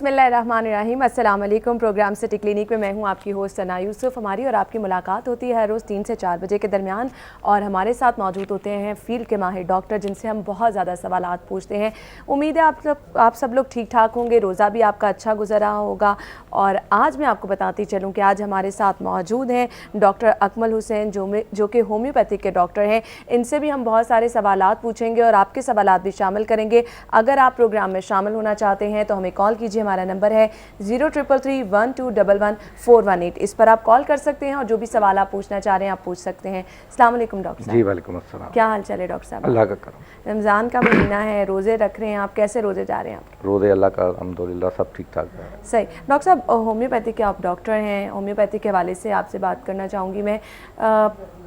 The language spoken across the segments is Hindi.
बिस्मिल्लाहिर्रहमानिर्रहीम। अस्सलाम वालेकुम। प्रोग्राम सिटी क्लिनिक में मैं हूं आपकी होस्ट सना यूसुफ। हमारी और आपकी मुलाकात होती है हर रोज़ 3 से 4 बजे के दरमियान और हमारे साथ मौजूद होते हैं फील्ड के माहिर डॉक्टर जिनसे हम बहुत ज़्यादा सवालात पूछते हैं। उम्मीद है आप सब लोग ठीक ठाक होंगे, रोज़ा भी आपका अच्छा गुजर रहा होगा। और आज मैं आपको बताती चलूँ कि आज हमारे साथ मौजूद हैं डॉक्टर अकमल हुसैन जो कि होम्योपैथिक के डॉक्टर हैं। इनसे भी हम बहुत सारे सवालात पूछेंगे और आपके सवालात भी शामिल करेंगे। अगर आप प्रोग्राम में शामिल होना चाहते हैं तो हमें कॉल कीजिए। हमारा नंबर है 033312111418। इस पर आप कॉल कर सकते हैं और जो भी सवाल आप पूछना चाह रहे हैं आप पूछ सकते हैं। अस्सलाम वालेकुम डॉक्टर साहब। जी वालेकुम अस्सलाम। क्या हाल चाल है डॉक्टर साहब? अल्लाह का करम। रमज़ान का महीना है, रोज़े रख रहे हैं आप, कैसे रोज़े जा रहे हैं आप? रोज़े अल्लाह का अल्हम्दुलिल्लाह सब ठीक ठाक है। सही। डॉक्टर साहब, होम्योपैथिक के आप डॉक्टर हैं, होम्योपैथिक के हवाले से आपसे बात करना चाहूँगी मैं।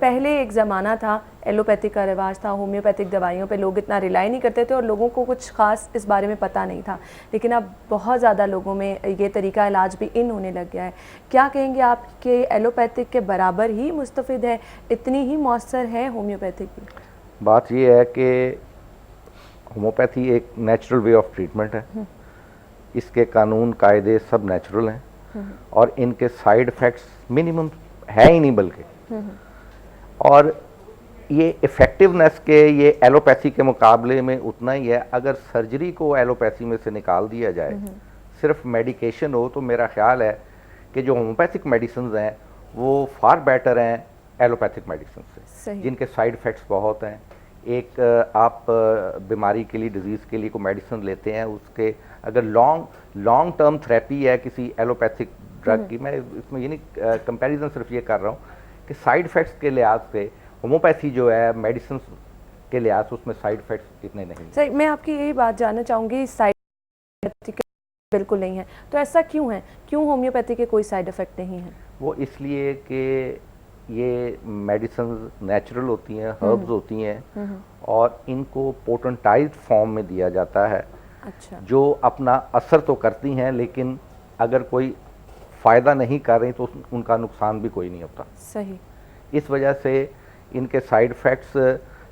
पहले एक ज़माना था, एलोपैथिक का रिवाज था, होम्योपैथिक दवाइयों पे लोग इतना रिलाई नहीं करते थे और लोगों को कुछ ख़ास इस बारे में पता नहीं था। लेकिन अब बहुत ज़्यादा लोगों में ये तरीका इलाज भी इन होने लग गया है। क्या कहेंगे आप कि एलोपैथिक के बराबर ही मुस्तफ़िद है, इतनी ही मौसर है होम्योपैथिक भी? बात ये है कि होम्योपैथी एक नेचुरल वे ऑफ ट्रीटमेंट है। इसके कानून कायदे सब नेचुरल हैं और इनके साइड इफ़ेक्ट्स मिनिमम है ही नहीं बल्कि। और ये इफ़ेक्टिवनेस के ये एलोपैथी के मुकाबले में उतना ही है। अगर सर्जरी को एलोपैथी में से निकाल दिया जाए, सिर्फ मेडिकेशन हो, तो मेरा ख्याल है कि जो होम्योपैथिक मेडिसिन हैं वो फार बेटर हैं एलोपैथिक मेडिसिन से, जिनके साइड इफ़ेक्ट्स बहुत हैं। एक आप बीमारी के लिए, डिजीज़ के लिए कोई मेडिसिन लेते हैं, उसके अगर लॉन्ग टर्म थेरेपी है किसी एलोपैथिक ड्रग की, मैं इसमें ये नहीं कंपैरिजन सिर्फ ये कर रहा हूँ कि साइड इफ़ेक्ट्स के लिहाज से होम्योपैथी जो है मेडिसिन के लिहाज से उसमें साइड इफ़ेक्ट्स इतने नहीं। सही, मैं आपकी यही बात जानना चाहूँगी। साइड बिल्कुल नहीं है तो ऐसा क्यों है? क्यों होम्योपैथी के कोई साइड इफ़ेक्ट नहीं है? वो इसलिए कि ये मेडिसिन नेचुरल होती हैं, हर्ब्स होती हैं और इनको पोटेंटाइज्ड फॉर्म में दिया जाता है। अच्छा। जो अपना असर तो करती हैं लेकिन अगर कोई फ़ायदा नहीं कर रही तो उनका नुकसान भी कोई नहीं होता। सही। इस वजह से इनके साइड इफ़ेक्ट्स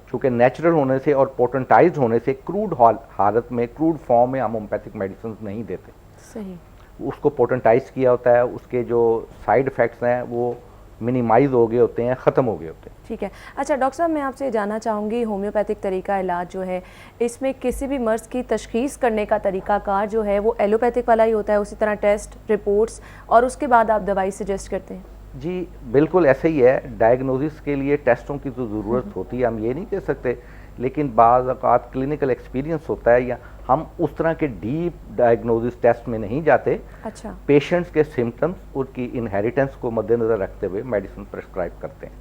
चूँकि नेचुरल होने से और पोटेंटाइज्ड होने से क्रूड हालत में, क्रूड फॉर्म में हम होम्योपैथिक मेडिसिन नहीं देते। सही। उसको पोटेंटाइज किया होता है, उसके जो साइड इफ़ेक्ट्स हैं वो मिनिमाइज़ हो गए होते हैं, ख़त्म हो गए होते हैं। ठीक है। अच्छा डॉक्टर साहब, मैं आपसे जानना चाहूँगी, होम्योपैथिक तरीका इलाज जो है इसमें किसी भी मर्ज़ की तशख़ीस करने का तरीक़ाकार जो है वो एलोपैथिक वाला ही होता है, उसी तरह टेस्ट, रिपोर्ट्स और उसके बाद आप दवाई सजेस्ट करते हैं? जी बिल्कुल ऐसे ही है। डायग्नोसिस के लिए टेस्टों की तो ज़रूरत होती है, हम ये नहीं कह सकते, लेकिन बाज़ औक़ात क्लिनिकल एक्सपीरियंस होता है या हम उस तरह के डीप डायग्नोसिस टेस्ट में नहीं जाते। अच्छा। पेशेंट्स के सिम्टम्स, उनकी इनहेरिटेंस को मद्देनज़र रखते हुए मेडिसिन प्रेस्क्राइब करते हैं।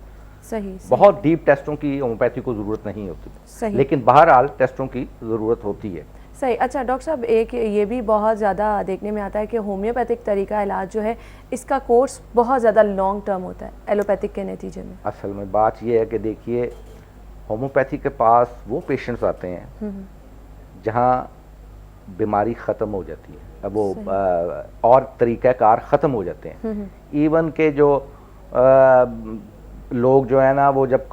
सही। बहुत डीप टेस्टों की होम्योपैथी को ज़रूरत नहीं होती। सही। लेकिन बहरहाल टेस्टों की ज़रूरत होती है। सही। अच्छा डॉक्टर साहब, एक ये भी बहुत ज़्यादा देखने में आता है कि होम्योपैथिक तरीका इलाज जो है इसका कोर्स बहुत ज़्यादा लॉन्ग टर्म होता है एलोपैथिक के नतीजे में। असल में बात यह है कि देखिए, होम्योपैथी के पास वो पेशेंट्स आते हैं जहाँ बीमारी ख़त्म हो जाती है, अब वो और तरीक़ाकार ख़त्म हो जाते हैं। इवन के जो लोग जो है ना, वो जब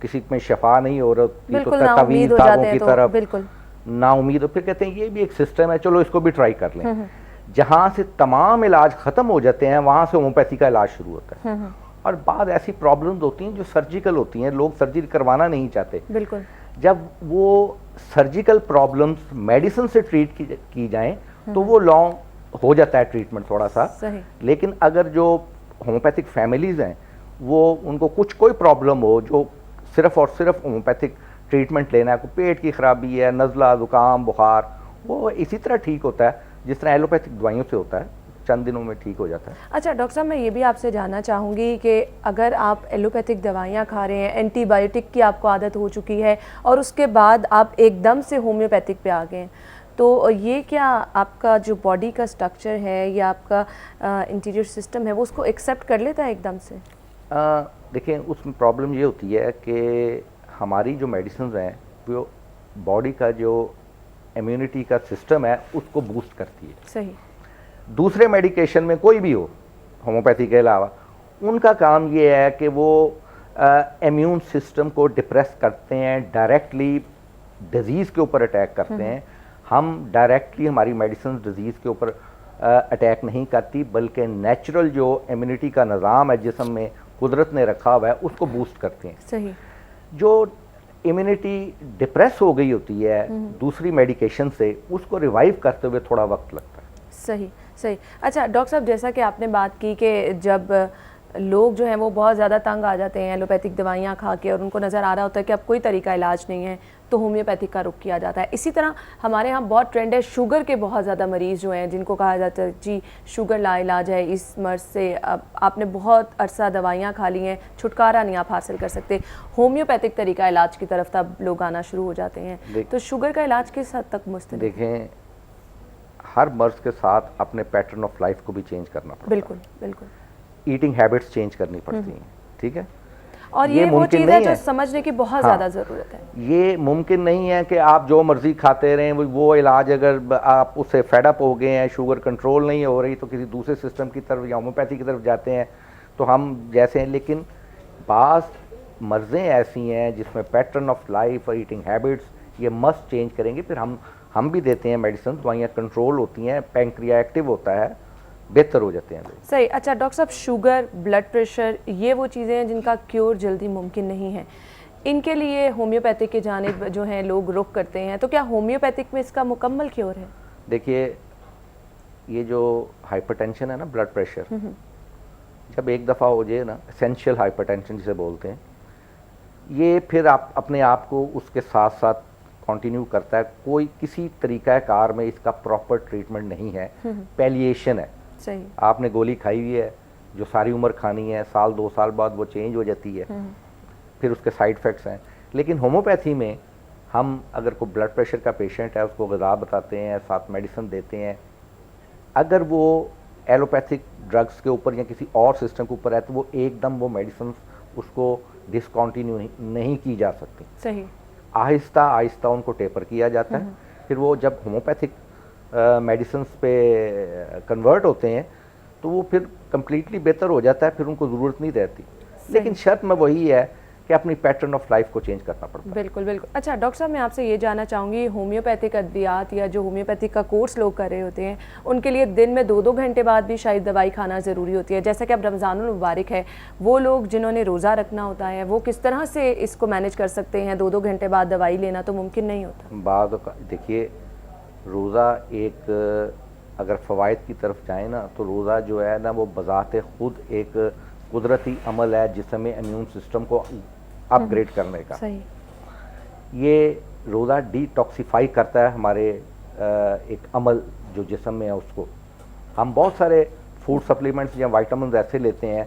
किसी में शफा नहीं हो रही तो तवीज़ दावों की तरफ बिल्कुल ना उम्मीद हो, फिर कहते हैं ये भी एक सिस्टम है, चलो इसको भी ट्राई कर लें। जहाँ से तमाम इलाज ख़त्म हो जाते हैं वहाँ से होम्योपैथी का इलाज शुरू होता है। और बाद ऐसी प्रॉब्लम्स होती हैं जो सर्जिकल होती हैं, लोग सर्जरी करवाना नहीं चाहते। बिल्कुल। जब वो सर्जिकल प्रॉब्लम्स मेडिसिन से ट्रीट की जाएं तो वो लॉन्ग हो जाता है ट्रीटमेंट थोड़ा सा। सही। लेकिन अगर जो होम्योपैथिक फैमिलीज़ हैं वो उनको कोई प्रॉब्लम हो, जो सिर्फ़ और सिर्फ होम्योपैथिक ट्रीटमेंट लेना है, कोई पेट की ख़राबी है, नज़ला, ज़ुकाम, बुखार, वो इसी तरह ठीक होता है जिस तरह एलोपैथिक दवाइयों से होता है, चंद दिनों में ठीक हो जाता है। अच्छा डॉक्टर साहब, मैं ये भी आपसे जानना चाहूँगी कि अगर आप एलोपैथिक दवाइयाँ खा रहे हैं, एंटीबायोटिक की आपको आदत हो चुकी है और उसके बाद आप एकदम से होम्योपैथिक पे आ गए हैं, तो ये क्या आपका जो बॉडी का स्ट्रक्चर है या आपका इंटीरियर सिस्टम है वो उसको एक्सेप्ट कर लेता है एकदम से? देखिए, उसमें प्रॉब्लम ये होती है कि हमारी जो मेडिसिन हैं वो बॉडी का जो इम्यूनिटी का सिस्टम है उसको बूस्ट करती है। सही। दूसरे मेडिकेशन में कोई भी हो, होम्योपैथी के अलावा, उनका काम ये है कि वो इम्यून सिस्टम को डिप्रेस करते हैं, डायरेक्टली डिजीज़ के ऊपर अटैक करते हैं। हम डायरेक्टली हमारी मेडिसिन डिजीज़ के ऊपर अटैक नहीं करती, बल्कि नेचुरल जो इम्यूनिटी का निज़ाम है जिस्म में कुदरत ने रखा हुआ है उसको बूस्ट करते हैं। सही। जो इम्यूनिटी डिप्रेस हो गई होती है दूसरी मेडिकेशन से, उसको रिवाइव करते हुए थोड़ा वक्त लगता है। सही सही। अच्छा डॉक्टर साहब, जैसा कि आपने बात की कि जब लोग जो हैं वो बहुत ज़्यादा तंग आ जाते हैं एलोपैथिक दवाइयाँ खा के और उनको नज़र आ रहा होता है कि अब कोई तरीका इलाज नहीं है, तो होम्योपैथिक का रुख किया जाता है। इसी तरह हमारे यहाँ बहुत ट्रेंड है शुगर के, बहुत ज़्यादा मरीज़ जो हैं जिनको कहा जाता है जी शुगर लाइलाज है, इस मर्ज़ से अब आपने बहुत अरसा दवाइयाँ खा ली हैं, छुटकारा नहीं आप हासिल कर सकते, होम्योपैथिक तरीका इलाज की तरफ तब लोग आना शुरू हो जाते हैं। तो शुगर का इलाज किस हद तक मुस्तकिल? देखें, हर मर्ज़ के साथ अपने पैटर्न ऑफ लाइफ को भी चेंज करना पड़ता है। बिल्कुल बिल्कुल। ईटिंग हैबिट्स चेंज करनी पड़ती हैं, ठीक है। और ये वो चीज़ है जो समझने की बहुत ज़्यादा ज़रूरत है। ये मुमकिन नहीं है कि आप जो मर्ज़ी खाते रहें, वो इलाज अगर आप उससे फेडअप हो गए हैं, शुगर कंट्रोल नहीं हो रही, तो किसी दूसरे सिस्टम की तरफ या होम्योपैथी की तरफ जाते हैं तो हम जैसे हैं। लेकिन बाज़ मर्ज़ें ऐसी हैं जिसमें पैटर्न ऑफ लाइफ और ईटिंग हैबिट्स ये मस्ट चेंज करेंगे। फिर हम भी देते हैं मेडिसिन, दवाइयाँ कंट्रोल होती हैं, पैंक्रिया एक्टिव होता है, बेहतर हो जाते हैं लोग। सही। अच्छा डॉक्टर साहब, शुगर, ब्लड प्रेशर, ये वो चीज़ें हैं जिनका क्योर जल्दी मुमकिन नहीं है, इनके लिए होम्योपैथिक की जानिब जो हैं लोग रुख करते हैं, तो क्या होम्योपैथिक में इसका मुकम्मल क्योर है? देखिए, ये जो हाइपरटेंशन है ना, ब्लड प्रेशर, जब एक दफ़ा हो जाए ना, एसेंशियल हाइपरटेंशन जिसे बोलते हैं, ये फिर आप अपने आप को उसके साथ साथ कंटिन्यू करता है। कोई किसी तरीका कार में इसका प्रॉपर ट्रीटमेंट नहीं है, पैलिएशन है। सही। आपने गोली खाई हुई है जो सारी उम्र खानी है, साल 2 साल बाद वो चेंज हो जाती है, फिर उसके साइड इफ़ेक्ट्स हैं। लेकिन होम्योपैथी में हम अगर कोई ब्लड प्रेशर का पेशेंट है उसको ग़िज़ा बताते हैं, साथ मेडिसिन देते हैं। अगर वो एलोपैथिक ड्रग्स के ऊपर या किसी और सिस्टम के ऊपर है तो वो एकदम वो मेडिसिन उसको डिसकंटिन्यू नहीं की जा सकती। सही। आहिस्ता आहिस्ता उनको टेपर किया जाता है। फिर वो जब होम्योपैथिक मेडिसिन पे कन्वर्ट होते हैं तो वो फिर कम्प्लीटली बेहतर हो जाता है, फिर उनको ज़रूरत नहीं रहती। लेकिन शर्त में वही है कि अपनी पैटर्न ऑफ लाइफ को चेंज करना पड़ता है। बिल्कुल बिल्कुल। अच्छा डॉक्टर साहब, मैं आपसे ये जानना चाहूँगी, होम्योपैथिक अद्वियात या जो होम्योपैथिक का कोर्स लोग कर रहे होते हैं उनके लिए दिन में 2-2 घंटे बाद भी शायद दवाई खाना ज़रूरी होती है। जैसा कि अब रमज़ानुल मुबारक है, वो लोग जिन्होंने रोज़ा रखना होता है वो किस तरह से इसको मैनेज कर सकते हैं? 2-2 घंटे बाद दवाई लेना तो मुमकिन नहीं होता। बाद देखिए, रोज़ा एक अगर फ़वाइद की तरफ जाए ना, तो रोज़ा जो है ना वो बज़ाते ख़ुद एक कुदरती अमल है जिसमें इम्यून सिस्टम को अपग्रेड करने का। सही। ये रोज़ा डिटॉक्सिफाई करता है हमारे एक अमल जो जिस्म में है उसको। हम बहुत सारे फूड सप्लीमेंट्स या विटामिन ऐसे लेते हैं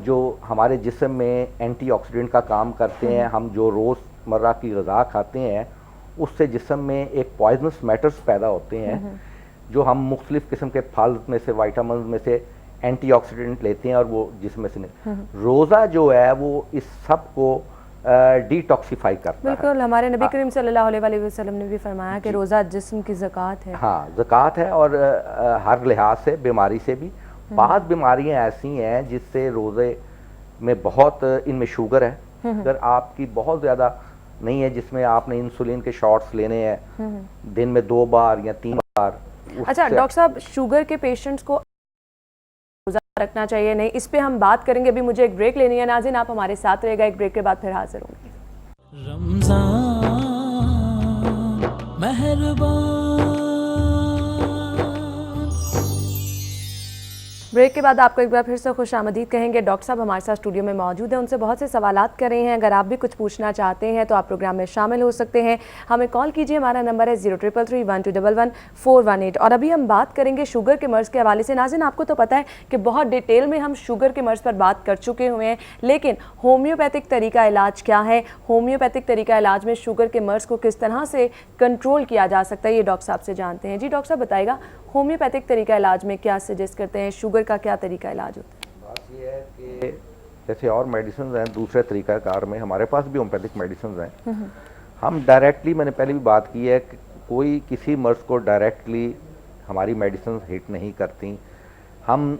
जो हमारे जिस्म में एंटीऑक्सीडेंट का काम करते हैं। हम जो रोज़मर्रा की ग़िज़ा खाते हैं उससे जिस्म में एक पॉइजनस मैटर्स पैदा होते हैं जो हम मुख्तलिफ़ किस्म के फल में से, विटामिन में से एंटीऑक्सीडेंट लेते हैं और वो जिस्म में से नहीं। रोज़ा जो है वो इस सब को डिटॉक्सिफाई करता है। बिल्कुल, हमारे नबी करीम सल्लल्लाहु अलैहि वसल्लम ने भी फरमाया कि रोज़ा जिस्म की ज़कात है। हाँ, ज़कात है, और हर लिहाज से, बीमारी से भी। बहुत बीमारियां ऐसी हैं जिससे रोज़े में बहुत, इनमें शुगर है, अगर आपकी बहुत ज़्यादा नहीं है, जिसमें आपने इंसुलिन के शॉट्स लेने हैं दिन में 2 बार या 3 बार। अच्छा डॉक्टर साहब, शुगर के पेशेंट्स को रोज़ा रखना चाहिए नहीं, इस पे हम बात करेंगे। अभी मुझे एक ब्रेक लेनी है। नाज़रीन, आप हमारे साथ रहेगा, एक ब्रेक के बाद फिर हाजिर होंगे। रमज़ान मेहरबान। ब्रेक के बाद आपको एक बार फिर से खुश आमदीद कहेंगे। डॉक्टर साहब हमारे साथ स्टूडियो में मौजूद हैं, उनसे बहुत से सवालात कर रहे हैं। अगर आप भी कुछ पूछना चाहते हैं तो आप प्रोग्राम में शामिल हो सकते हैं, हमें कॉल कीजिए। हमारा नंबर है 03331211 और अभी हम बात करेंगे शुगर के मर्ज़ के हवाले से। नाज़रीन, आपको तो पता है कि बहुत डिटेल में हम शुगर के मर्ज़ पर बात कर चुके हुए हैं, लेकिन होम्योपैथिक तरीका इलाज क्या है, होम्योपैथिक तरीका इलाज में शुगर के मर्ज़ को किस तरह से कंट्रोल किया जा सकता है, ये डॉक्टर साहब से जानते हैं। जी डॉक्टर साहब, बताइएगा होम्योपैथिक तरीका इलाज में क्या सजेस्ट करते हैं, शुगर का क्या तरीका इलाज होता है? बात ये है कि जैसे और मेडिसिन हैं दूसरे तरीक़ाकार में, हमारे पास भी होम्योपैथिक मेडिसिन हैं। हम डायरेक्टली, मैंने पहले भी बात की है कि कोई किसी मर्ज़ को डायरेक्टली हमारी मेडिसिन हिट नहीं करती। हम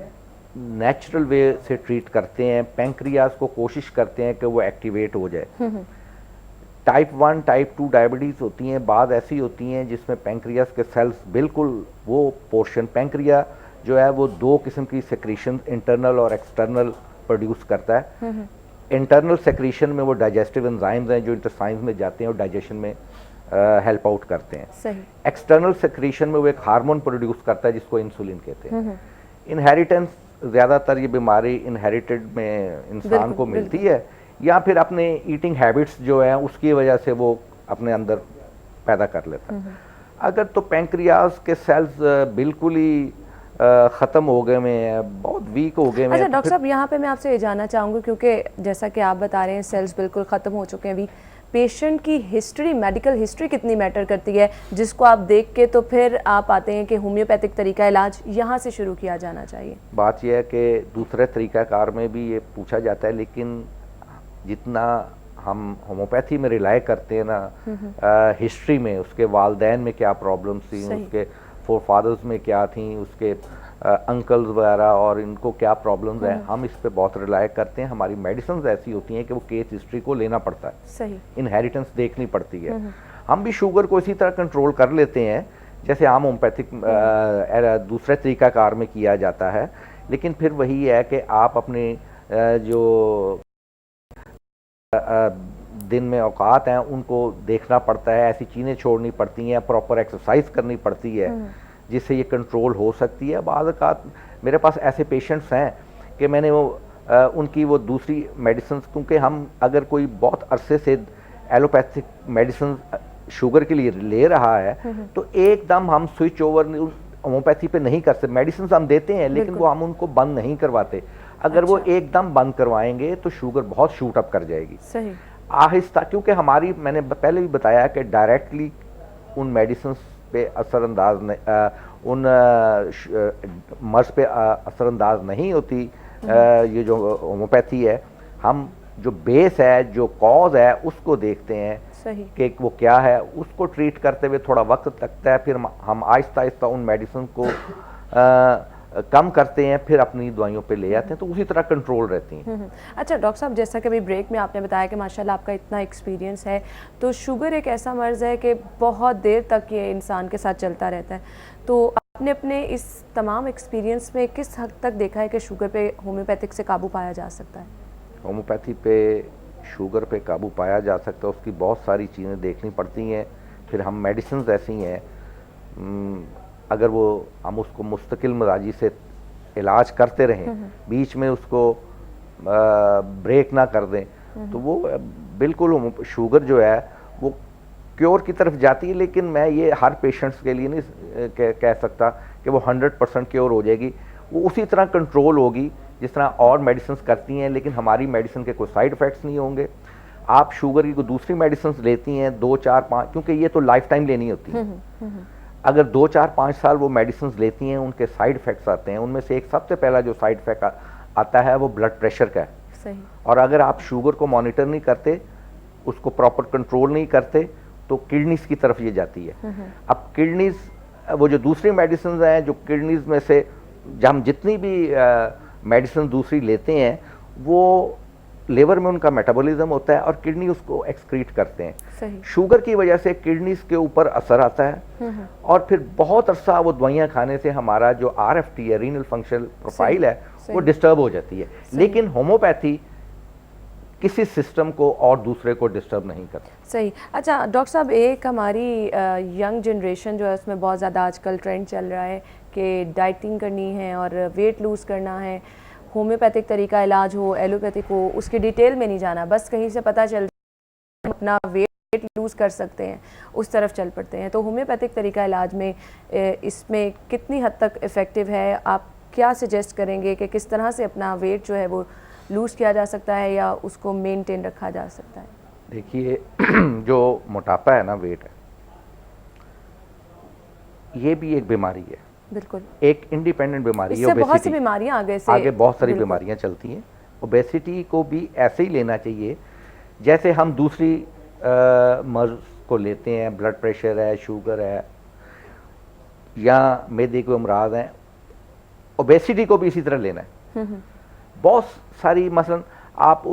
नेचुरल वे से ट्रीट करते हैं। पैंक्रियाज को कोशिश करते हैं कि वो एक्टिवेट हो जाए। टाइप 1 टाइप 2 डायबिटीज़ होती हैं, बाद ऐसी होती हैं जिसमें पैंक्रियास के सेल्स बिल्कुल वो पोर्शन, पैंक्रिया जो है वो 2 किस्म की सेक्रीशन इंटरनल और एक्सटर्नल प्रोड्यूस करता है। इंटरनल सेक्रीशन में वो डाइजेस्टिव एंजाइम्स हैं जो इंटेस्टाइन्स में जाते हैं और डाइजेशन में हेल्प आउट करते हैं। सही। एक्सटर्नल सेक्रीशन में वो एक हार्मोन प्रोड्यूस करता है जिसको इंसुलिन कहते हैं। इनहेरिटेंस, ज़्यादातर ये बीमारी इनहेरिटेड में इंसान को मिलती है या फिर अपने ईटिंग हैबिट्स जो है उसकी वजह से वो अपने अंदर पैदा कर लेता है। अगर तो पैंक्रियाज के सेल्स बिल्कुल ही ख़त्म हो गए हैं, बहुत वीक हो गए हैं। अच्छा डॉक्टर साहब, यहाँ पे मैं आपसे ये जानना चाहूँगी, क्योंकि जैसा कि आप बता रहे हैं सेल्स बिल्कुल ख़त्म हो चुके हैं, वीक, पेशेंट की हिस्ट्री, मेडिकल हिस्ट्री कितनी मैटर करती है, जिसको आप देख के तो फिर आप आते हैं कि होम्योपैथिक तरीका इलाज यहाँ से शुरू किया जाना चाहिए? बात यह है कि दूसरे तरीक़ाकार में भी ये पूछा जाता है, लेकिन जितना हम होम्योपैथी में रिलाई करते हैं ना हिस्ट्री में, उसके वालदैन में क्या प्रॉब्लम्स थी, उसके फोर फादर्स में क्या थी, उसके अंकल्स वगैरह और इनको क्या प्रॉब्लम्स हैं, हम इस पे बहुत रिलाई करते हैं। हमारी मेडिसिन ऐसी होती हैं कि वो केस हिस्ट्री को लेना पड़ता है, सही, इनहेरिटेंस देखनी पड़ती है। हम भी शुगर को इसी तरह कंट्रोल कर लेते हैं जैसे आम होम्योपैथिक दूसरे तरीक़ाकार में किया जाता है, लेकिन फिर वही है कि आप अपने जो दिन में औकात हैं उनको देखना पड़ता है, ऐसी चीज़ें छोड़नी पड़ती हैं, प्रॉपर एक्सरसाइज करनी पड़ती है जिससे ये कंट्रोल हो सकती है। बाद औक़ात मेरे पास ऐसे पेशेंट्स हैं कि मैंने वो उनकी वो दूसरी मेडिसिन, क्योंकि हम अगर कोई बहुत अरसे से एलोपैथिक मेडिसिन शुगर के लिए ले रहा है तो एकदम हम स्विच ओवर होम्योपैथी पे नहीं कर सकते। मेडिसिन हम देते हैं लेकिन वो हम उनको बंद नहीं करवाते। अगर वो एकदम बंद करवाएंगे तो शुगर बहुत शूट अप कर जाएगी। सही। आहिस्ता, क्योंकि हमारी, मैंने पहले भी बताया कि डायरेक्टली उन मेडिसिन पे असरअंदाज उन मर्ज पे असरअंदाज नहीं होती ये जो होम्योपैथी है। हम जो बेस है, जो कॉज है, उसको देखते हैं कि वो क्या है, उसको ट्रीट करते हुए थोड़ा वक्त लगता है, फिर हम आहिस्ता आहिस्ता उन मेडिसिन को कम करते हैं, फिर अपनी दवाइयों पे ले आते हैं, तो उसी तरह कंट्रोल रहती हैं। अच्छा डॉक्टर साहब, जैसा कि अभी ब्रेक में आपने बताया कि माशाल्लाह आपका इतना एक्सपीरियंस है, तो शुगर एक ऐसा मर्ज़ है कि बहुत देर तक ये इंसान के साथ चलता रहता है, तो आपने अपने इस तमाम एक्सपीरियंस में किस हद तक देखा है कि शुगर पे होम्योपैथिक से काबू पाया जा सकता है? होम्योपैथी पे शुगर पे काबू पाया जा सकता है, उसकी बहुत सारी चीज़ें देखनी पड़ती हैं। फिर हम मेडिसिन ऐसी हैं, अगर वो हम उसको मुस्तकिल मिजाजी से इलाज करते रहें, बीच में उसको ब्रेक ना कर दें, तो वो बिल्कुल शुगर जो है वो क्योर की तरफ जाती है। लेकिन मैं ये हर पेशेंट्स के लिए नहीं कह सकता कि वो 100% क्योर हो जाएगी। वो उसी तरह कंट्रोल होगी जिस तरह और मेडिसिन करती हैं, लेकिन हमारी मेडिसिन के कोई साइड इफ़ेक्ट्स नहीं होंगे। आप शुगर की कोई दूसरी मेडिसिन लेती हैं 2, 4, 5, क्योंकि ये तो लाइफ टाइम लेनी होती है। अगर 2, 4, 5 साल वो मेडिसिन लेती हैं, उनके साइड इफ़ेक्ट्स आते हैं। उनमें से एक सबसे पहला जो साइड इफ़ेक्ट आता है वो ब्लड प्रेशर का है। सही। और अगर आप शुगर को मॉनिटर नहीं करते, उसको प्रॉपर कंट्रोल नहीं करते, तो किडनीज की तरफ ये जाती है। अब किडनीज, वो जो दूसरी मेडिसिन हैं, जो किडनीज में से हम जितनी भी मेडिसिन दूसरी लेते हैं, वो लेवर में उनका मेटाबॉलिज्म होता है और किडनी उसको एक्सक्रीट करते हैं। सही। शुगर की वजह से किडनीज के ऊपर असर आता है और फिर बहुत अरसा वो दवाइयाँ खाने से हमारा जो RFT है, रीनल फंक्शनल प्रोफाइल है, वो डिस्टर्ब हो जाती है। लेकिन होम्योपैथी किसी सिस्टम को और दूसरे को डिस्टर्ब नहीं करता। सही। अच्छा डॉक्टर साहब, एक हमारी यंग जनरेशन जो है उसमें बहुत ज़्यादा आजकल ट्रेंड चल रहा है कि डाइटिंग करनी है और वेट लूज़ करना है, होम्योपैथिक तरीका इलाज हो, एलोपैथिक हो, उसकी डिटेल में नहीं जाना, बस कहीं से पता चल अपना वेट लूज़ कर सकते हैं, उस तरफ चल पड़ते हैं। तो होम्योपैथिक तरीका इलाज में इसमें कितनी हद तक इफ़ेक्टिव है? आप क्या सजेस्ट करेंगे कि किस तरह से अपना वेट जो है वो लूज़ किया जा सकता है या उसको मेंटेन रखा जा सकता है? देखिए, जो मोटापा है ना, वेट है, ये भी एक बीमारी है। बिल्कुल, एक इंडिपेंडेंट बीमारी है। इससे बहुत सी बीमारियां आगे बहुत सारी बीमारियां चलती हैं। ओबेसिटी को भी ऐसे ही लेना चाहिए जैसे हम दूसरी मर्ज को लेते हैं, ब्लड प्रेशर है, शुगर है या मैदे के अमराज हैं, ओबेसिटी को भी इसी तरह लेना है। बहुत सारी, मसलन आप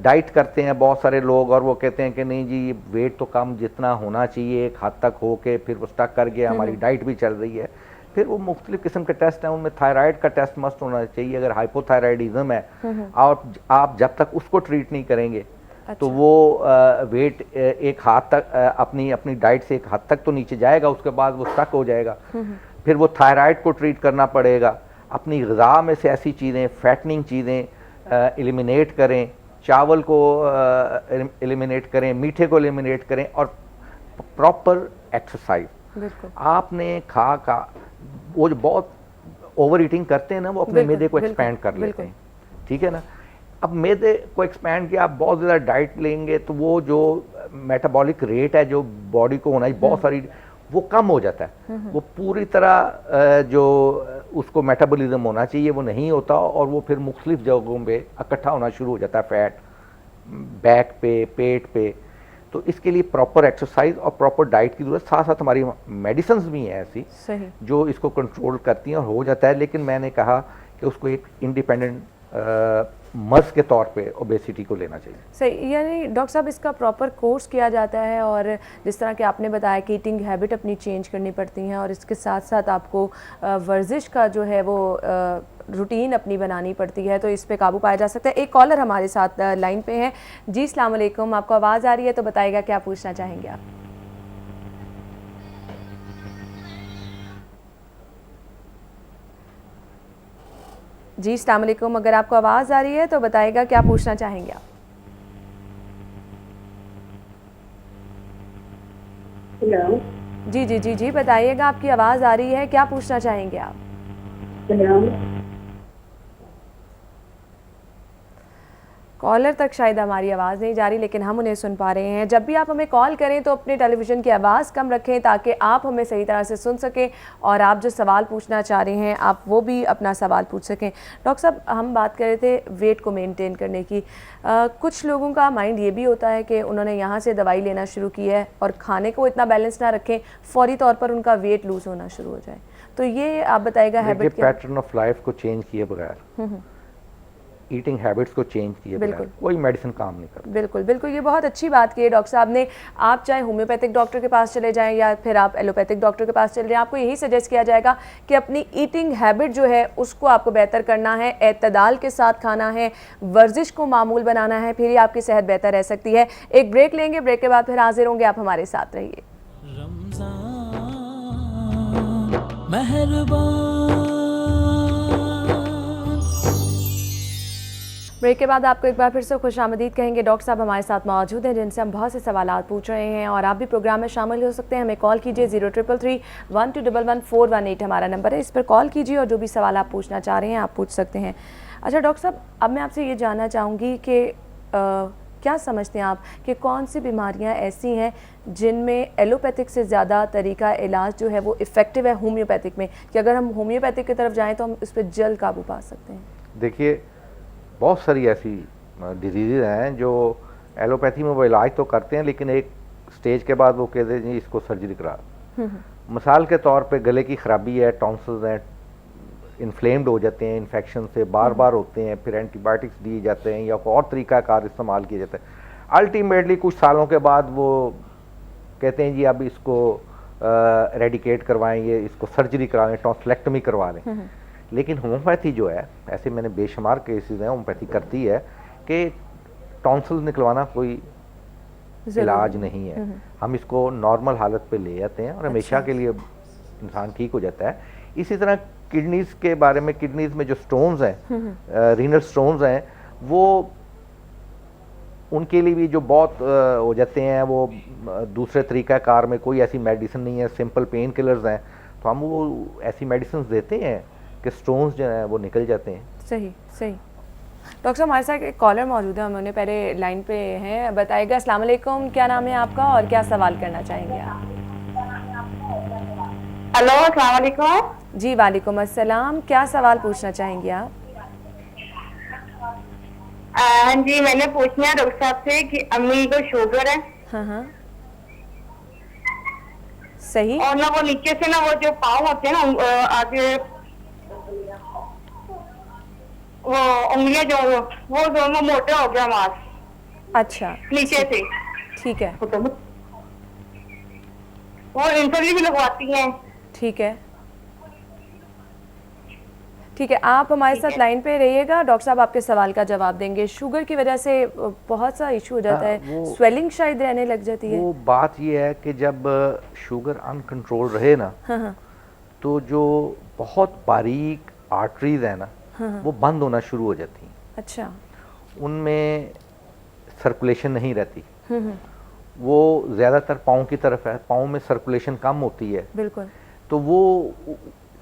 डाइट करते हैं बहुत सारे लोग और वो कहते हैं कि नहीं जी वेट तो कम जितना होना चाहिए एक हद तक हो के फिर वो स्टक कर गया, हमारी डाइट भी चल रही है। फिर वो मुख्तलिफ किस्म के टेस्ट हैं, उनमें थायराइड का टेस्ट मस्ट होना चाहिए अगर हाइपोथायराइडिज्म है। और आप जब तक उसको ट्रीट नहीं करेंगे तो वो वेट एक हद तक अपनी डाइट से एक हद तक तो नीचे जाएगा, उसके बाद वो स्टक हो जाएगा। फिर वो थायराइड को ट्रीट करना पड़ेगा। अपनी ग़िज़ा में से ऐसी चीज़ें, फैटनिंग चीज़ें एलिमिनेट करें, चावल को एलिमिनेट करें, मीठे को एलिमिनेट करें और प्रॉपर एक्सरसाइज। आपने खा वो जो बहुत ओवर ईटिंग करते हैं ना, वो अपने मैदे को एक्सपैंड कर लेते हैं, ठीक है ना। अब मैदे को एक्सपैंड किया, आप बहुत ज़्यादा डाइट लेंगे तो वो जो मेटाबॉलिक रेट है जो बॉडी को होना है बहुत सारी, वो कम हो जाता है। वो पूरी तरह जो उसको मेटाबॉलिज्म होना चाहिए वो नहीं होता और वो फिर मुख्तलिफ जगहों पे इकट्ठा होना शुरू हो जाता है, फैट बैक पे, पेट पे। तो इसके लिए प्रॉपर एक्सरसाइज और प्रॉपर डाइट की ज़रूरत, साथ साथ हमारी मेडिसिन्स भी हैं ऐसी जो इसको कंट्रोल करती हैं और हो जाता है। लेकिन मैंने कहा कि उसको एक इंडिपेंडेंट मर्ज के तौर पे ओबेसिटी को लेना चाहिए। सही, यानी डॉक्टर साहब इसका प्रॉपर कोर्स किया जाता है और जिस तरह कि आपने बताया कि ईटिंग हैबिट अपनी चेंज करनी पड़ती हैं और इसके साथ साथ आपको वर्जिश का जो है वो रूटीन अपनी बनानी पड़ती है, तो इस पे काबू पाया जा सकता है। एक कॉलर हमारे साथ लाइन पे हैं। जी अस्सलाम वालेकुम, आपको आवाज़ आ रही है तो बताइएगा क्या पूछना चाहेंगे आप। जी अस्सलाम वालेकुम, अगर आपको आवाज़ आ रही है तो बताइएगा क्या पूछना चाहेंगे आप। हेलो। जी जी जी जी बताइएगा, आपकी आवाज़ आ रही है, क्या पूछना चाहेंगे आप। हेलो। कॉलर तक शायद हमारी आवाज़ नहीं जा रही लेकिन हम उन्हें सुन पा रहे हैं। जब भी आप हमें कॉल करें तो अपने टेलीविज़न की आवाज़ कम रखें ताकि आप हमें सही तरह से सुन सकें और आप जो सवाल पूछना चाह रहे हैं आप वो भी अपना सवाल पूछ सकें। डॉक्टर साहब, हम बात कर रहे थे वेट को मेंटेन करने की। कुछ लोगों का माइंड ये भी होता है कि उन्होंने यहाँ से दवाई लेना शुरू की है और खाने को इतना बैलेंस ना रखें, फौरी तौर पर उनका वेट लूज़ होना शुरू हो जाए। तो ये आप बताइएगा हैबिट पैटर्न ऑफ लाइफ को चेंज किए बगैर, ईटिंग हैबिट्स को चेंज किए बगैर कोई मेडिसिन काम नहीं करती। बिल्कुल बिल्कुल, ये बहुत अच्छी बात की है डॉक्टर साहब ने। आप चाहे होम्योपैथिक डॉक्टर के पास चले जाएं या फिर आप एलोपैथिक डॉक्टर के पास चले जाएं, आपको यही सजेस्ट किया जाएगा कि अपनी ईटिंग हैबिट जो है उसको आपको बेहतर करना है, एतदाल के साथ खाना है, वर्जिश को मामूल बनाना है, फिर ही आपकी सेहत बेहतर रह सकती है। एक ब्रेक लेंगे, ब्रेक के बाद फिर हाजिर होंगे, आप हमारे साथ रहिए। ब्रेक के बाद आपको एक बार फिर से खुशामदीद कहेंगे। डॉक्टर साहब हमारे साथ मौजूद हैं जिनसे हम बहुत से सवालात पूछ रहे हैं और आप भी प्रोग्राम में शामिल हो सकते हैं। हमें कॉल कीजिए 0333121118 हमारा नंबर है, इस पर कॉल कीजिए और जो भी सवाल आप पूछना चाह रहे हैं आप पूछ सकते हैं। अच्छा डॉक्टर साहब, अब मैं आपसे ये जानना चाहूँगी कि क्या समझते हैं आप कि कौन सी बीमारियाँ ऐसी हैं जिनमें एलोपैथिक से ज़्यादा तरीका इलाज जो है वो इफ़ेक्टिव है होम्योपैथिक में, कि अगर हम होम्योपैथिक की तरफ जाएँ तो हम इस पर जल्द काबू पा सकते हैं? देखिए, बहुत सारी ऐसी डिजीज़ हैं जो एलोपैथी में वो इलाज तो करते हैं लेकिन एक स्टेज के बाद वो कहते हैं जी इसको सर्जरी करा। मिसाल के तौर पे गले की ख़राबी है, टॉन्सिल्स हैं, इन्फ्लेम्ड हो जाते हैं, इन्फेक्शन से बार बार होते हैं, फिर एंटीबायोटिक्स दिए जाते हैं या कोई और तरीक़ाकार इस्तेमाल किया जाता है। अल्टीमेटली कुछ सालों के बाद वो कहते हैं जी अब इसको रेडिकेट करवाएंगे, इसको सर्जरी कराएं, टॉन्सिलेक्टमी करवा लें। लेकिन होम्योपैथी जो है, ऐसे मैंने बेशुमार केसेस हैं होम्योपैथी करती है कि टॉन्सिल निकलवाना कोई इलाज नहीं है। हम इसको नॉर्मल हालत पे ले जाते हैं और हमेशा के लिए इंसान ठीक हो जाता है। इसी तरह किडनीज़ के बारे में, किडनीज़ में जो स्टोन्स हैं, रीनल स्टोन्स हैं, वो उनके लिए भी जो बहुत हो जाते हैं, वो दूसरे तरीक़ाकार में कोई ऐसी मेडिसिन नहीं है, सिंपल पेन किलर्स हैं, तो हम वो ऐसी मेडिसिन देते हैं कि स्टोन्स जो हैं वो निकल जाते हैं। सही सही। डॉक्टर साहब, हमारे साथ एक कॉलर मौजूद है, हम उन्हें पहले लाइन पे हैं। बताइएगा अस्सलाम वालेकुम, क्या नाम है आपका और क्या सवाल करना चाहेंगे आप? हेलो, अस्सलाम वालेकुम। जी वालेकुम अस्सलाम, क्या सवाल पूछना चाहेंगे आप? हाँ जी, मैंने पूछना है डॉक्टर साहब से कि अम्मी को शुगर है। हाँ हाँ, सही। और ना वो नीचे से ना वो जो पाँव होते हैं ना आगे, वो उंगलियां जो वो दोनों मोटा हो गया मांस अच्छा, नीचे से। ठीक है, वो इंसुलिन भी लगवाती हैं। ठीक है, ठीक है। आप हमारे ठीक साथ है। लाइन पे रहिएगा, डॉक्टर साहब आपके सवाल का जवाब देंगे। शुगर की वजह से बहुत सा इशू हो जाता है, वो- स्वेलिंग शायद रहने लग जाती है। वो बात ये है कि जब शुगर अनकंट्रोल रहे ना, हाँ हाँ, तो जो बहुत बारीक आर्टरीज है ना, वो बंद होना शुरू हो जाती हैं। अच्छा, उनमें सर्कुलेशन नहीं रहती। वो ज़्यादातर पाँव की तरफ है, पाँव में सर्कुलेशन कम होती है, बिल्कुल, तो वो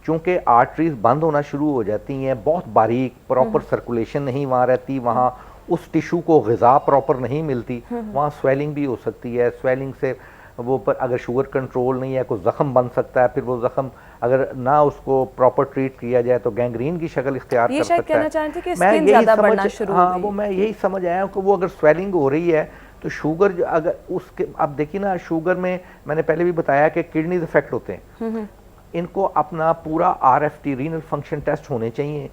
चूंकि आर्टरीज बंद होना शुरू हो जाती हैं, बहुत बारीक प्रॉपर सर्कुलेशन नहीं वहाँ रहती, वहाँ उस टिश्यू को ग़िज़ा प्रॉपर नहीं मिलती, वहाँ स्वेलिंग भी हो सकती है। स्वेलिंग से वो पर अगर शुगर कंट्रोल नहीं है, कोई ज़ख़म बन सकता है, फिर वो ज़ख़म अगर ना उसको प्रॉपर ट्रीट किया जाए तो गैंग्रीन की शक्ल इख्तियार ये कर शायद सकता है। कहना चाह रहे थे कि मैं स्किन यही ज़्यादा समझ- बढ़ना शुरू हो हाँ, गई। वो मैं यही समझ आया हूँ कि वो अगर स्वेलिंग हो रही है तो शुगर अगर उसके, अब देखिए ना, शुगर में मैंने पहले भी बताया कि किडनीज इफेक्ट होते हैं। इनको अपना पूरा RFT रीनल फंक्शन टेस्ट होने चाहिए।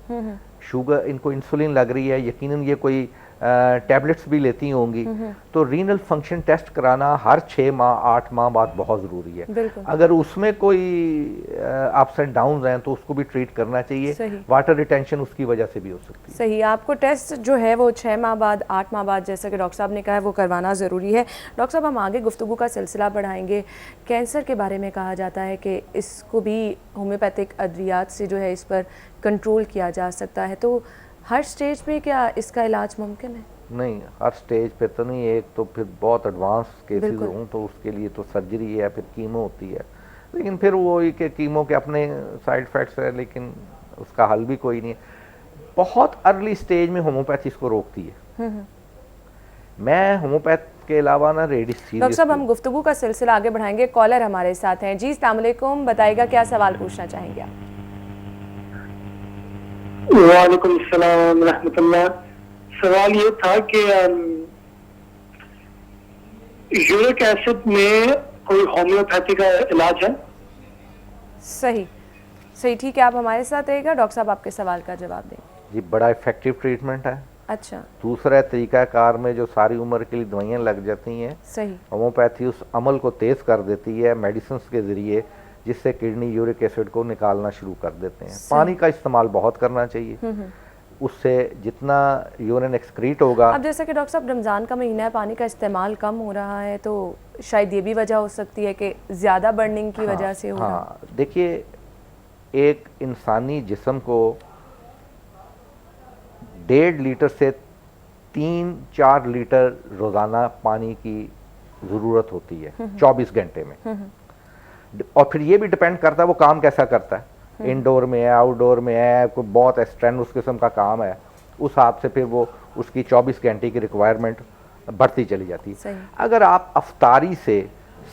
शुगर, इनको इंसुलिन लग रही है, यकीनन ये कोई टैबलेट्स भी लेती होंगी, तो रीनल फंक्शन टेस्ट कराना हर 6 माह 8 माह बाद बहुत ज़रूरी है। बिल्कुल। अगर उसमें कोई अप्स एंड डाउन्स हैं तो उसको भी ट्रीट करना चाहिए। सही। वाटर रिटेंशन उसकी वजह से भी हो सकती है। सही, आपको टेस्ट जो है वो 6 माह बाद 8 माह बाद, जैसा कि डॉक्टर साहब ने कहा है, वो करवाना ज़रूरी है। डॉक्टर साहब, हम आगे गुफ्तगू का सिलसिला बढ़ाएंगे। कैंसर के बारे में कहा जाता है कि इसको भी होम्योपैथिक अद्वियात से जो है इस पर कंट्रोल किया जा सकता है, तो हर स्टेज पे क्या इसका इलाज मुमकिन है? नहीं, हर स्टेज पे तो नहीं। एक तो फिर बहुत एडवांस केसेस बिल्कुल। हों तो उसके लिए तो सर्जरी है, फिर कीमो होती है, लेकिन फिर वो ही कि कीमो के अपने साइड इफ़ेक्ट्स है, लेकिन उसका हल भी कोई नहीं है। बहुत अर्ली स्टेज में होम्योपैथी इसको रोकती है। मैं होम्योपैथ के अलावा ना डॉक्टर साहब, हम गुफ्तगू का सिलसिला आगे बढ़ाएंगे। कॉलर हमारे साथ हैं। जी, अस्सलाम वालेकुम, बताइएगा क्या सवाल पूछना चाहेंगे आप? वालेकुम सलाम रहमतुल्लाह। सवाल ये था कि यूरिक एसिड में कोई होम्योपैथी का इलाज है? सही, सही, ठीक है, आप हमारे साथ रहिएगा, डॉक्टर साहब आपके सवाल का जवाब देंगे। जी, बड़ा इफेक्टिव ट्रीटमेंट है। अच्छा, दूसरा तरीक़ाकार में जो सारी उम्र के लिए दवाइयाँ लग जाती हैं, सही, होम्योपैथी उस अमल को तेज़ कर देती है मेडिसिन के ज़रिए, जिससे किडनी यूरिक एसिड को निकालना शुरू कर देते हैं। पानी का इस्तेमाल बहुत करना चाहिए, उससे जितना यूरिन एक्सक्रीट होगा। अब जैसा कि डॉक्टर साहब रमज़ान का महीना है, पानी का इस्तेमाल कम हो रहा है, तो शायद ये भी वजह हो सकती है कि ज़्यादा बर्निंग की वजह से हो रहा है। हाँ, देखिए, एक इंसानी जिस्म को 1.5 लीटर से 3-4 लीटर रोज़ाना पानी की ज़रूरत होती है 24 घंटे में। और फिर ये भी डिपेंड करता है वो काम कैसा करता है, इंडोर में है, आउटडोर में है, कोई बहुत स्ट्रेनुअस किस्म का काम है, उस हिसाब से फिर वो उसकी 24 घंटे की रिक्वायरमेंट बढ़ती चली जाती है। अगर आप अफ्तारी से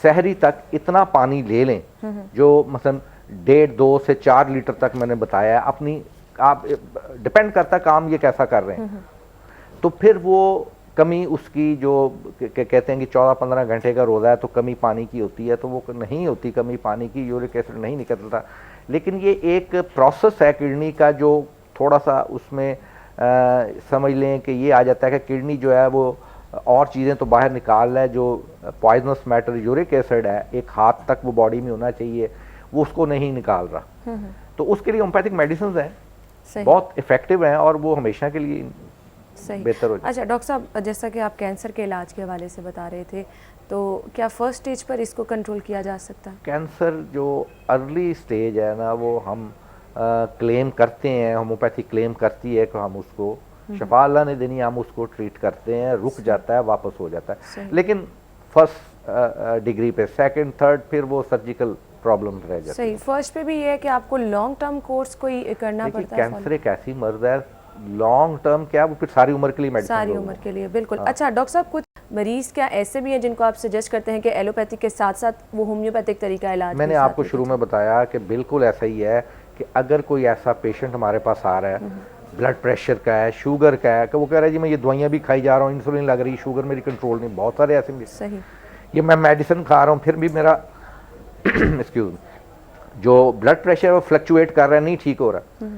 सहरी तक इतना पानी ले लें, जो मसलन 1.5-2 से 4 लीटर तक मैंने बताया, अपनी आप डिपेंड करता है काम ये कैसा कर रहे हैं, तो फिर वो कमी उसकी जो कहते हैं कि 14-15 घंटे का रोज़ा है तो कमी पानी की होती है, तो वो नहीं होती कमी पानी की, यूरिक एसिड नहीं निकलता। लेकिन ये एक प्रोसेस है किडनी का जो थोड़ा सा उसमें समझ लें कि ये आ जाता है कि किडनी जो है वो और चीज़ें तो बाहर निकाल रहा है, जो पॉइजनस मैटर यूरिक एसिड है एक हाथ तक वो बॉडी में होना चाहिए, वो उसको नहीं निकाल रहा। तो उसके लिए होम्योपैथिक मेडिसिन हैं, बहुत इफ़ेक्टिव हैं और वो हमेशा के लिए बेहतर हो जाए। अच्छा डॉक्टर साहब, जैसा कि आप कैंसर के इलाज के हवाले से बता रहे थे, तो क्या फर्स्ट स्टेज पर इसको कंट्रोल किया जा सकता है? कैंसर जो अर्ली स्टेज है ना, वो हम क्लेम करते हैं, होम्योपैथी क्लेम करती है कि हम उसको शफा अल्लाह ने देनी, हम उसको ट्रीट करते हैं, रुक जाता है, वापस हो जाता है। लेकिन फर्स्ट डिग्री पे, सेकंड थर्ड, फिर वो सर्जिकल प्रॉब्लम रह जाती है। सही, फर्स्ट पे भी ये है कि आपको लॉन्ग टर्म कोर्स कोई करना पड़ता है। कैंसर एक ऐसी मर्ज है, लॉन्ग टर्म क्या, वो फिर सारी उम्र के लिए मेडिसिन, सारी उम्र के लिए, बिल्कुल। अच्छा डॉक्टर साहब, कुछ मरीज क्या ऐसे भी हैं जिनको आप सजेस्ट करते हैं कि एलोपैथिक के साथ साथ वो होम्योपैथिक तरीका इलाज? मैंने आपको शुरू में बताया कि बिल्कुल ऐसा ही है कि अगर कोई ऐसा पेशेंट हमारे पास आ रहा है, ब्लड प्रेशर का है, शुगर का है, कि वो कह रहा है जी मैं ये दवाइयाँ भी खाई जा रहा हूँ, इंसुलिन लग रही, शुगर मेरी कंट्रोल नहीं, बहुत सारे ऐसे भी, सही, ये मैं मेडिसिन खा रहा हूँ फिर भी मेरा एक्सक्यूज जो ब्लड प्रेशर वो फ्लक्चुएट कर रहा है, नहीं ठीक हो रहा,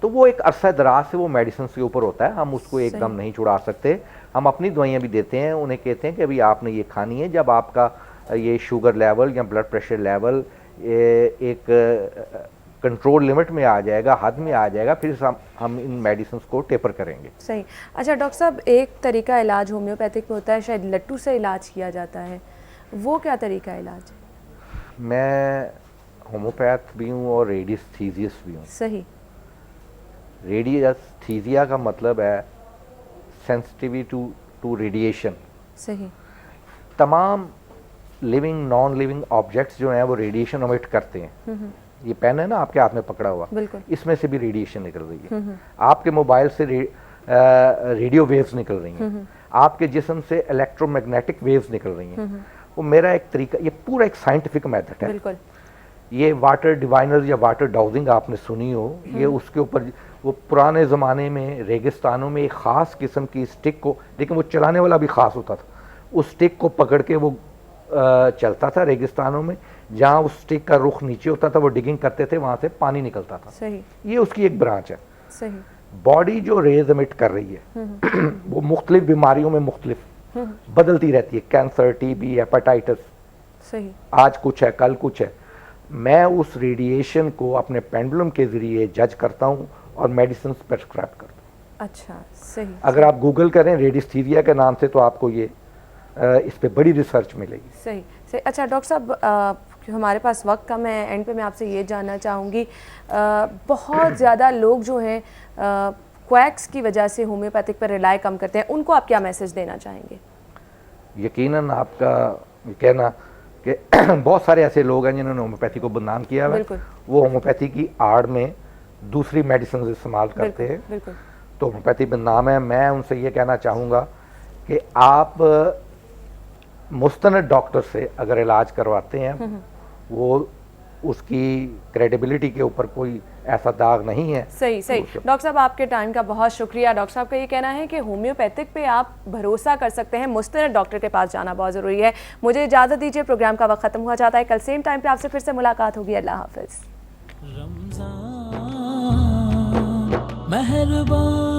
तो वो एक अरसा दराज से वो मेडिसिन के ऊपर होता है, हम उसको एकदम नहीं छुड़ा सकते। हम अपनी दवाइयाँ भी देते हैं, उन्हें कहते हैं कि अभी आपने ये खानी है, जब आपका ये शुगर लेवल या ब्लड प्रेशर लेवल एक कंट्रोल लिमिट में आ जाएगा, हद में आ जाएगा, फिर हम इन मेडिसिन को टेपर करेंगे। सही। अच्छा डॉक्टर साहब, एक तरीका इलाज होम्योपैथिक में होता है, शायद लट्टू से इलाज किया जाता है, वो क्या तरीका इलाज है? मैं होम्योपैथ भी हूँ और रेडिस्थीजियस भी हूँ। सही। रेडिस्थीजिया का मतलब है सेंसिटिविटी टू रेडिएशन। सही। तमाम लिविंग नॉन लिविंग ऑब्जेक्ट्स जो हैं वो रेडिएशन एमिट करते हैं। ये पेन है ना आपके हाथ में पकड़ा हुआ, बिल्कुल। इसमें से भी रेडिएशन निकल रही है। आपके मोबाइल से रेडियो वेव्स निकल रही हैं, आपके जिस्म से इलेक्ट्रोमैग्नेटिक वेव्स निकल रही हैं। वो मेरा एक तरीका, ये पूरा एक साइंटिफिक मेथड है। बिल्कुल। ये वाटर डिवाइनर या वाटर डाउजिंग आपने सुनी हो, ये उसके ऊपर वो पुराने ज़माने में रेगिस्तानों में एक ख़ास किस्म की स्टिक को, लेकिन वो चलाने वाला भी ख़ास होता था, उस स्टिक को पकड़ के वो चलता था रेगिस्तानों में, जहाँ उस स्टिक का रुख नीचे होता था, वो डिगिंग करते थे, वहाँ से पानी निकलता था। सही। ये उसकी एक ब्रांच है। सही। बॉडी जो रेज एमिट कर रही है वो मुख्तलिफ बीमारियों में मुख्तलिफ बदलती रहती है, कैंसर, टीबी, हेपेटाइटिस, सही। आज कुछ है कल कुछ है। मैं उस रेडिएशन को अपने पेंडुलम के ज़रिए जज करता हूँ और मेडिसिन प्रेस्क्राइब करता हूँ। अच्छा। सही। अगर आप गूगल करें रेडिस्थीजिया के नाम से तो आपको ये इस पे बड़ी रिसर्च मिलेगी। सही। सही। अच्छा डॉक्टर साहब, हमारे पास वक्त कम है, एंड पे मैं आपसे ये जानना चाहूँगी, बहुत ज़्यादा लोग जो हैं क्वैक्स की वजह से होम्योपैथिक पर रिलाय कम करते हैं, उनको आप क्या मैसेज देना चाहेंगे? यकीनन आपका ये कहना कि बहुत सारे ऐसे लोग हैं जिन्होंने होम्योपैथी को बदनाम किया है, वो होम्योपैथी की आड़ में दूसरी मेडिसिन इस्तेमाल करते हैं, बिल्कुल। तो होम्योपैथी बदनाम है। मैं उनसे ये कहना चाहूँगा कि आप मुस्तनद डॉक्टर से अगर इलाज करवाते हैं, वो उसकी क्रेडिबिलिटी के ऊपर कोई ऐसा दाग नहीं है। सही। सही। डॉक्टर साहब, आपके टाइम का बहुत शुक्रिया। डॉक्टर साहब का ये कहना है कि होम्योपैथिक पे आप भरोसा कर सकते हैं, मुस्तनद डॉक्टर के पास जाना बहुत ज़रूरी है। मुझे इजाज़त दीजिए, प्रोग्राम का वक्त ख़त्म हुआ जाता है। कल सेम टाइम पे आपसे फिर से मुलाकात होगी। अल्लाह हाफिज़। मेहरबान